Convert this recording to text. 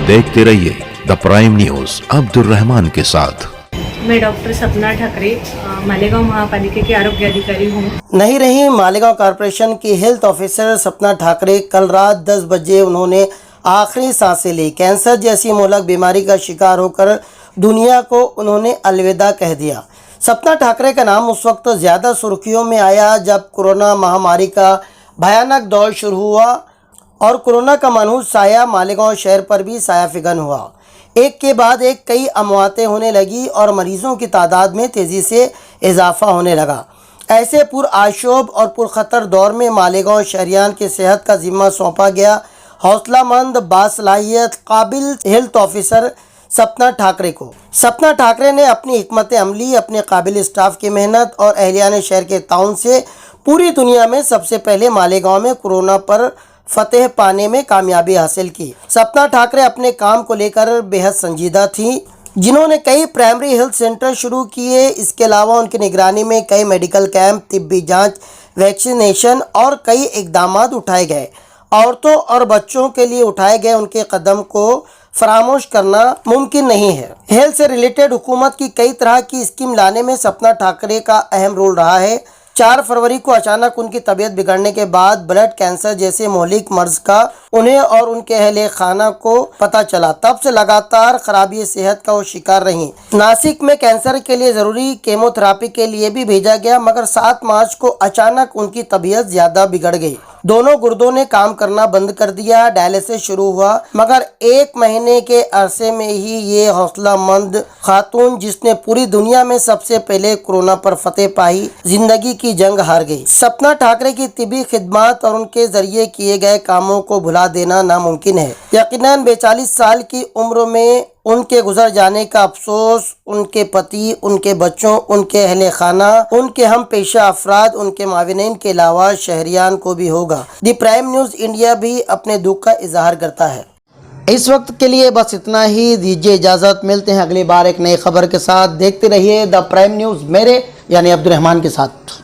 देखते रहिए the prime news Abdul Rahman के साथ। मैं डॉक्टर सपना ठाकरे मालेगांव महापालिका के आरोग्य अधिकारी हूँ। नहीं रही मालेगांव कॉरपोरेशन की हेल्थ ऑफिसर सपना ठाकरे। कल रात 10 बजे उन्होंने आखिरी सांसें ली। कैंसर जैसी मोहलक बीमारी का शिकार होकर दुनिया को उन्होंने अलविदा कह दिया। सपना ठाकरे का नाम उस वक्त ज़्यादा सुर्खियों में आया जब कोरोना महामारी का भयानक दौर शुरू हुआ और कोरोना का मनहूस साया मालेगांव शहर पर भी साया फिगन हुआ। एक के बाद एक कई अमवातें होने लगी और मरीजों की तादाद में तेज़ी से इजाफा होने लगा। ऐसे पुरआशोब और पुरखतर दौर में मालेगांव शहरियान की सेहत का जिम्मा सौंपा गया हौसलामंद बासलाहियत काबिल हेल्थ ऑफिसर सपना ठाकरे को। सपना ठाकरे ने अपनी हिकमत अमली, अपने काबिल स्टाफ की मेहनत और अहलियान शहर के ताउन से पूरी दुनिया में सबसे पहले मालेगांव में कोरोना पर फतेह पाने में कामयाबी हासिल की। सपना ठाकरे अपने काम को लेकर बेहद संजीदा थी, जिन्होंने कई प्राइमरी हेल्थ सेंटर शुरू किए। इसके अलावा उनकी निगरानी में कई मेडिकल कैंप, तिब्बी जांच, वैक्सीनेशन और कई इकदामात उठाए गए। औरतों और बच्चों के लिए उठाए गए उनके कदम को फरामोश करना मुमकिन नहीं है। हेल्थ से रिलेटेड हुकूमत की कई तरह की स्कीम लाने में सपना ठाकरे का अहम रोल रहा है। 4 फरवरी को अचानक उनकी तबीयत बिगड़ने के बाद ब्लड कैंसर जैसे मोहलिक मर्ज का उन्हें और उनके अहले खाना को पता चला। तब से लगातार खराबी सेहत का वो शिकार रहीं। नासिक में कैंसर के लिए ज़रूरी केमोथेरापी के लिए भी भेजा गया, मगर 7 मार्च को अचानक उनकी तबीयत ज़्यादा बिगड़ गई। दोनों गुर्दों ने काम करना बंद कर दिया। डायलिसिस शुरू हुआ, मगर 1 महीने के अरसे में ही ये हौसलामंद खातून, जिसने पूरी दुनिया में सबसे पहले कोरोना पर फतेह पाई, जिंदगी की जंग हार गई। सपना ठाकरे की तिबी खिदमत और उनके जरिए किए गए कामों को भुला देना नामुमकिन है। यकीनन 42 साल की उम्र में उनके गुजर जाने का अफसोस उनके पति, उनके बच्चों, उनके अहले खाना, उनके हम पेशा अफराद, उनके माविनीन के अलावा शहरियान को भी होगा। दी प्राइम न्यूज़ इंडिया भी अपने दुख का इजहार करता है। इस वक्त के लिए बस इतना ही, दीजिए इजाज़त। मिलते हैं अगली बार एक नई खबर के साथ। देखते रहिए द प्राइम न्यूज़ मेरे यानी अब्दुल रहमान के साथ।